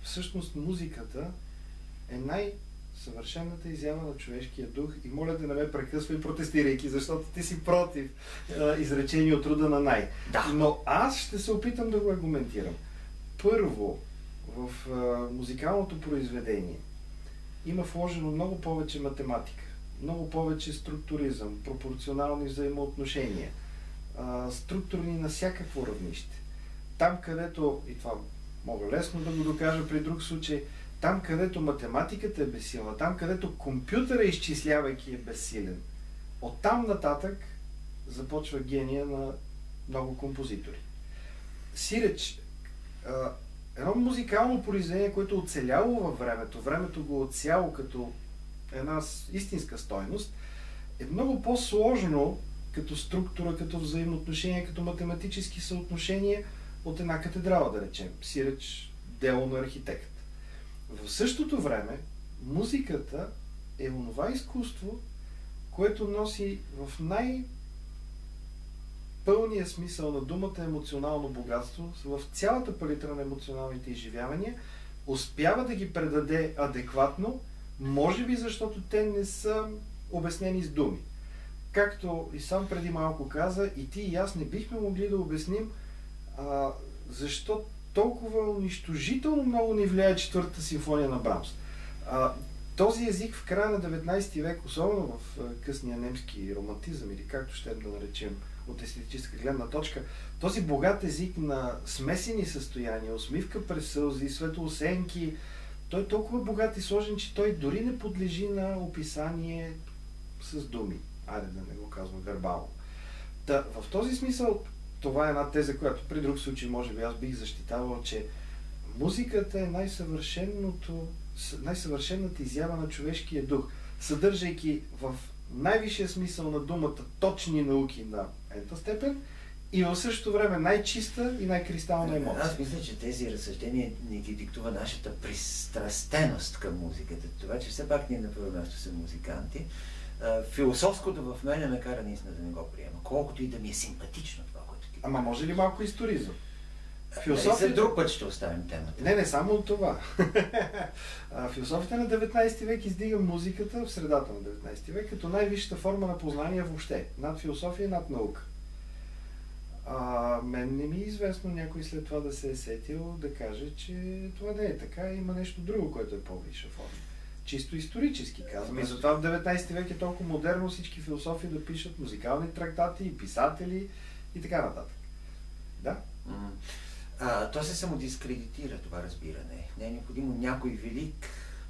всъщност музиката е най-съвършената изява на човешкия дух и моля да не ме прекъсвай протестирайки, защото ти си против изречение от рода на най. Да. Но аз ще се опитам да го аргументирам. Първо, в музикалното произведение има вложено много повече математика, много повече структуризъм, пропорционални взаимоотношения, структурни на всякакво равнище. Там, където, и това мога лесно да го докажа при друг случай, там, където математиката е безсилна, там, където компютъра, изчислявайки, е безсилен, оттам нататък започва гения на много композитори. Сиреч, едно музикално произведение, което е оцеляло във времето, времето го отсяло като една истинска стойност, е много по-сложно като структура, като взаимоотношения, като математически съотношения от една катедрала, да речем. Сиреч дело на архитект. В същото време музиката е онова изкуство, което носи в най-пълния смисъл на думата емоционално богатство, в цялата палитра на емоционалните изживявания, успява да ги предаде адекватно, може би защото те не са обяснени с думи. Както и сам преди малко каза, и ти и аз не бихме могли да обясним защо толкова унищожително много ни влияе четвъртата симфония на Брамс. Този език в края на 19 век, особено в късния немски романтизъм, или както ще да наречем от естетическа гледна точка, този богат език на смесени състояния, усмивка през сълзи, светлосенки, той е толкова богат и сложен, че той дори не подлежи на описание с думи. Айде да не го казвам вербално. В този смисъл, това е една теза, която при друг случай може би аз бих защитавал, че музиката е най-съвършената изява на човешкия дух, съдържайки в най-висшия смисъл на думата точни науки на ента степен и в същото време най-чиста и най-кристална емоция. Аз мисля, че тези разсъждения ни ги диктува нашата пристрастеност към музиката. Това, че все пак ние на първо място са музиканти. Философското в мене ме кара наистина да не го приема. Колкото и да ми е симпатично това, което ти... Ама може ли малко историзъм? За друг път ще оставим темата. Не само от това. Философията на 19 век издига музиката в средата на 19 век като най-висшата форма на познание въобще. Над философия, над наука. Мен не ми е известно някой след това да се е сетил да каже, че това не е така. Има нещо друго, което е по-висша форма. Чисто исторически казвам. И затова в 19 век е толкова модерно всички философи да пишат музикални трактати, писатели и така нататък. Да? То се самодискредитира това разбиране. Не е необходимо някой велик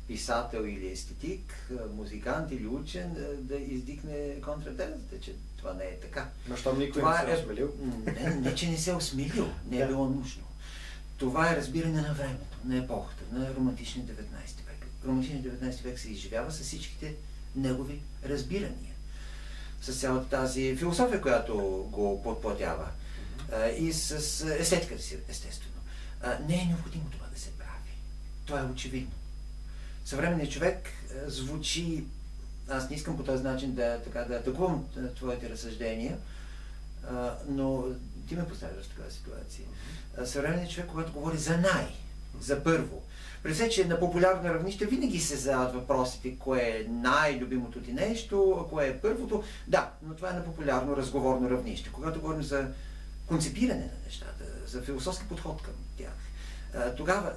писател или естетик, музикант или учен да издигне контратезата, че това не е така. Но щом никой не се е осмелил? Не, че не се е осмелил, не е било нужно. Това е разбиране на времето, на епохата, на романтичния 19 век. Романтичният 19 век се изживява с всичките негови разбирания. С цялата тази философия, която го подплатява. И с естетиката си, естествено. Не е необходимо това да се прави. Това е очевидно. Съвременният човек звучи... Аз не искам по този начин да атакувам твоите разсъждения, но ти ме поставяш в такава ситуация. Съвременният човек, когато говори за първо, при все, че на популярно равнище винаги се задават въпросите, кое е най-любимото ти нещо, кое е първото. Да, но това е на популярно разговорно равнище. Когато говорим за концепиране на нещата, за философски подход към тях, тогава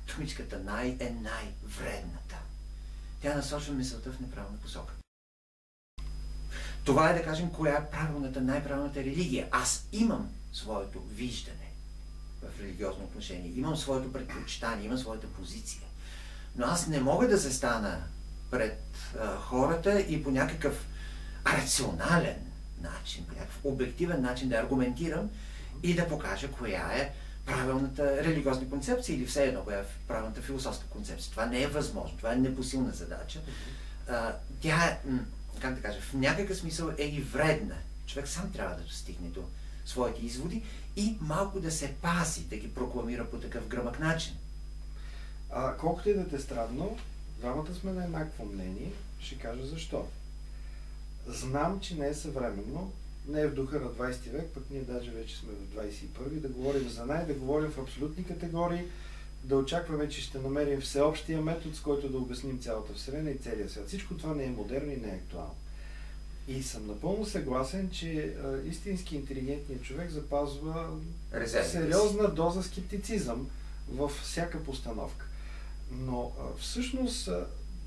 думичката най е най-вредната. Тя насочва мисълта в неправилна посока. Това е да кажем коя е правилната, най-правилната религия. Аз имам своето виждане в религиозно отношение, имам своето предпочитание, имам своята позиция. Но аз не мога да застана пред хората и по някакъв рационален начин, по някакъв обективен начин да аргументирам и да покажа коя е правилната религиозна концепция или все едно коя е правилната философска концепция. Това не е възможно, това е непосилна задача. Тя е, как да кажа, в някакъв смисъл е и вредна. Човек сам трябва да достигне до своите изводи и малко да се пази, да ги прокламира по такъв гръмък начин. Колкото и да те странно, двамата сме на еднакво мнение, ще кажа защо. Знам, че не е съвременно, не е в духа на 20 век, пък ние даже вече сме в 21 да говорим за да говорим в абсолютни категории, да очакваме, че ще намерим всеобщия метод, с който да обясним цялата Вселена и целия свят. Всичко това не е модерно и не е актуално. И съм напълно съгласен, че истински интелигентният човек запазва сериозна доза скептицизъм във всяка постановка. Но всъщност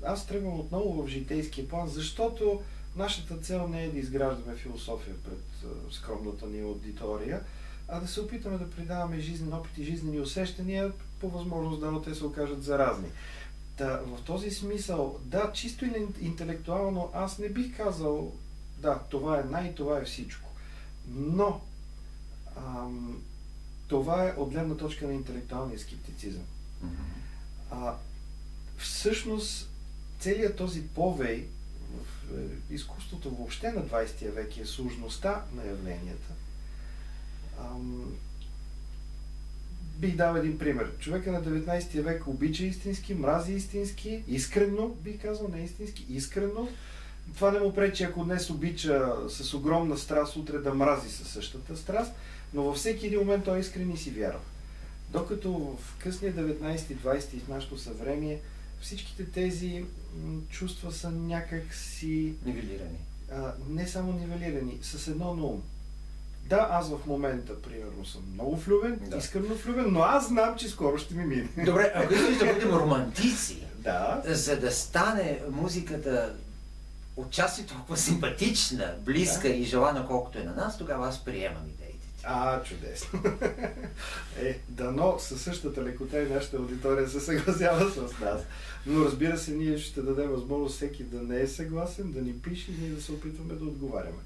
аз тръгвам отново в житейския план, защото нашата цел не е да изграждаме философия пред скромната ни аудитория, а да се опитаме да придаваме жизнен опит и жизнени усещания, по възможност да те се окажат заразни. В този смисъл, да, чисто интелектуално аз не бих казал, да, това е и това е всичко. Но това е от гледна точка на интелектуалния скептицизъм. Всъщност, целият този повей в изкуството въобще на 20 век е сложността на явленията. Бих дал един пример. Човека на 19 век обича истински, мрази истински, искрено, бих казал, не истински, искрено. Това не му пречи, ако днес обича с огромна страст, утре да мрази със същата страст, но във всеки един момент той искрен и си вярва. Докато в късния 19-20 и в нашето съвремие всичките тези чувства са някак си... Нивелирани. Не само нивелирани, с едно на ум. Да, аз в момента, примерно, съм много влюбен, искрено влюбен, но аз знам, че скоро ще ми мине. Добре, ако искаш да бъдем романтици, да. За да стане музиката отчасти толкова симпатична, близка и желана, колкото е на нас, тогава аз приемам идеите ти. Чудесно. Дано със същата лекота и нашата аудитория се съгласява с нас. Но разбира се, ние ще дадем възможност всеки да не е съгласен, да ни пише и ние да се опитваме да отговаряме.